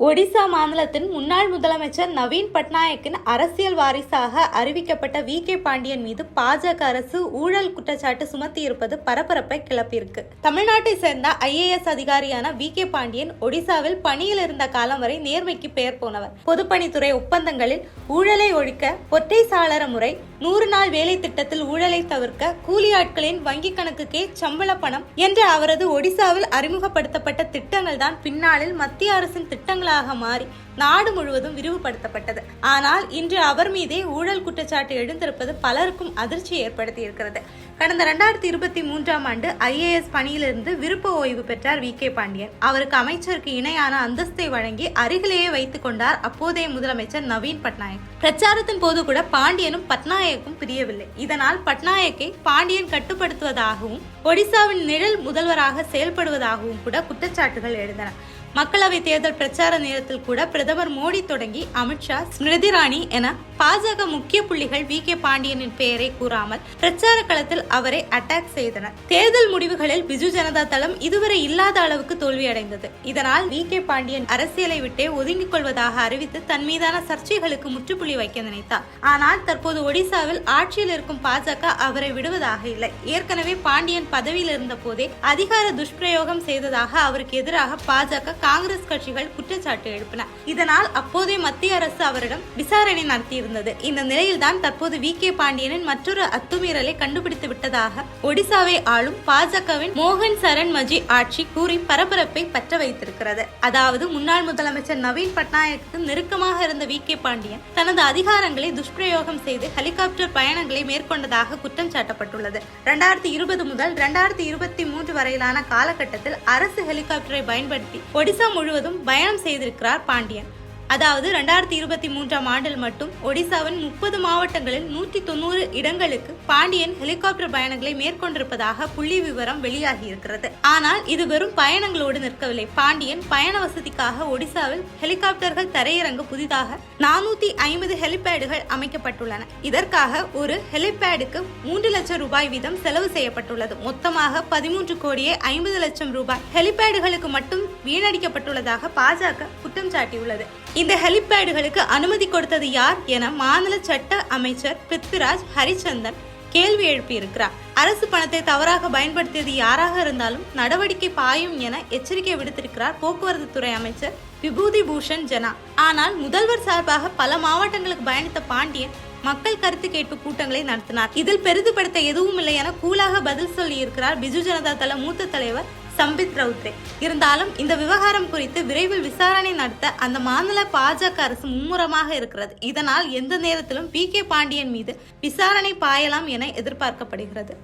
ஒடிசா மாநிலத்தின் முன்னாள் முதலமைச்சர் நவீன் பட்நாயக்கின் அரசியல் வாரிசாக அறிவிக்கப்பட்ட வி.கே. பாண்டியன் மீது பாஜக அரசு ஊழல் குற்றச்சாட்டு சுமத்தியிருப்பது பரபரப்பை கிளப்பியிருக்கு. தமிழ்நாட்டை சேர்ந்த IAS அதிகாரியான வி.கே. பாண்டியன் ஒடிசாவில் பணியில் இருந்த காலம் வரை நேர்மைக்கு பெயர் போனவர். பொதுப்பணித்துறை ஒப்பந்தங்களில் ஊழலை ஒழிக்க, ஒற்றை சாளர முறை, 100 நாள் வேலை திட்டத்தில் ஊழலை தவிர்க்க, கூலி ஆட்களின் வங்கிக் கணக்குக்கே சம்பள பணம் என்ற அவரது ஒடிசாவில் அறிமுகப்படுத்தப்பட்ட திட்டங்கள் தான் பின்னாளில் மத்திய அரசின் திட்டங்களாக மாறி நாடு முழுவதும் விரிவுபடுத்தப்பட்டது. ஆனால் இன்று அவர் மீதே ஊழல் குற்றச்சாட்டு எழுந்திருப்பது பலருக்கும் அதிர்ச்சி ஏற்படுத்தி இருக்கிறது. கடந்த 2023ஆம் ஆண்டு IAS பணியிலிருந்து விருப்ப ஓய்வு பெற்றார் வி.கே. பாண்டியன். அவருக்கு அமைச்சருக்கு இணையான அந்தஸ்தை வழங்கி அருகிலேயே வைத்துக் கொண்டார் அப்போதைய முதலமைச்சர் நவீன் பட்நாயக். பிரச்சாரத்தின் போது கூட பாண்டியனும் பட்நாயக்கும் பிரியவில்லை. இதனால் பட்நாயக்கை பாண்டியன் கட்டுப்படுத்துவதாகவும் ஒடிசாவின் நிழல் முதல்வராக செயல்படுவதாகவும் கூட குற்றச்சாட்டுகள் எழுந்தன. மக்களவை தேர்தல் பிரச்சார நேரத்தில் கூட பிரதமர் மோடி தொடங்கி அமித்ஷா, ஸ்மிருதி இரானி என பாஜக முக்கிய புள்ளிகள் வி.கே. பாண்டியனின் பெயரை கூறாமல் பிரச்சார களத்தில் அவரை அட்டாக் செய்தனர். தேர்தல் முடிவுகளில் பிஜு ஜனதா தளம் இதுவரை இல்லாத அளவுக்கு தோல்வியடைந்தது. இதனால் வி.கே. பாண்டியன் அரசியலை விட்டே ஒதுங்கிக் கொள்வதாக அறிவித்து தன் மீதான சர்ச்சைகளுக்கு முற்றுப்புள்ளி வைக்க நினைத்தார். ஆனால் தற்போது ஒடிசாவில் ஆட்சியில் இருக்கும் பாஜக அவரை விடுவதாக இல்லை. ஏற்கனவே பாண்டியன் பதவியில் இருந்த போதே அதிகார துஷ்பிரயோகம் செய்ததாக அவருக்கு எதிராக பாஜக, காங்கிரஸ் கட்சிகள் குற்றச்சாட்டு எழுப்பின. இதனால் அப்போதைய மத்திய அரசு அவரிடம் விசாரணை நடத்தியிருந்தது. இந்த நிலையில்தான் தற்போது வி.கே. பாண்டியனின் மற்றொரு அத்துமீறலை கண்டுபிடித்து விட்டதாக ஒடிசாவை ஆளும் பாஜகவின் மோகன் சரண் மஜி ஆட்சி கூறி பரபரப்பை பற்ற வைத்திருக்கிறது. அதாவது முன்னாள் முதலமைச்சர் நவீன் பட்நாயக்கு நெருக்கமாக இருந்த வி.கே. பாண்டியன் தனது அதிகாரங்களை துஷ்பிரயோகம் செய்து ஹெலிகாப்டர் பயணங்களை மேற்கொண்டதாக குற்றம் சாட்டப்பட்டுள்ளது. 2020 முதல் 2023 வரையிலான காலகட்டத்தில் அரசு ஹெலிகாப்டரை பயன்படுத்தி ஒடிசா முழுவதும் பயணம் செய்திருக்கிறார் பாண்டியன். அதாவது 2023ஆம் ஆண்டில் மட்டும் ஒடிசாவின் 30 மாவட்டங்களில் 190 இடங்களுக்கு பாண்டியன் ஹெலிகாப்டர் பயணங்களை மேற்கொண்டிருப்பதாக புள்ளி விவரம் வெளியாகி இருக்கிறது. ஆனால் இது வெறும் பயணங்களோடு நிற்கவில்லை. பாண்டியன் பயண வசதிக்காக ஒடிசாவில் ஹெலிகாப்டர்கள் தரையிறங்க புதிதாக 450 ஹெலிபேடுகள் அமைக்கப்பட்டுள்ளன. இதற்காக ஒரு ஹெலிபேடுக்கு 3 லட்சம் ரூபாய் வீதம் செலவு செய்யப்பட்டுள்ளது. மொத்தமாக 13 கோடியே 50 லட்சம் ரூபாய் ஹெலிபேடுகளுக்கு மட்டும் வீணடிக்கப்பட்டுள்ளதாக பாஜக குற்றம் சாட்டியுள்ளது. இந்த ஹெலிபேடுகளுக்கு அனுமதி கொடுத்தது யார் என மாநில சட்ட அமைச்சர் பிருத்விராஜ் ஹரிச்சந்தன் கேள்வி எழுப்பியிருக்கிறார். அரசு பணத்தை தவறாக பயன்படுத்தியது யாராக இருந்தாலும் நடவடிக்கை பாயும் என எச்சரிக்கை விடுத்திருக்கிறார் போக்குவரத்து துறை அமைச்சர் விபூதி பூஷன் ஜனா. ஆனால் முதல்வர் சார்பாக பல மாவட்டங்களுக்கு பயணித்த பாண்டியன் மக்கள் கருத்து கேட்பு கூட்டங்களை நடத்தினார். இதில் பெரிதுபடுத்த எதுவும் இல்லை என கூலாக பதில் சொல்லி இருக்கிறார் பிஜு ஜனதா தள மூத்த தலைவர் சம்பித் ரவுத்ரே. இருந்தாலும் இந்த விவகாரம் குறித்து விரைவில் விசாரணை நடத்த அந்த மாநில பாஜக அரசு மும்முரமாக இருக்கிறது. இதனால் எந்த நேரத்திலும் வி.கே. பாண்டியன் மீது விசாரணை பாயலாம் என எதிர்பார்க்கப்படுகிறது.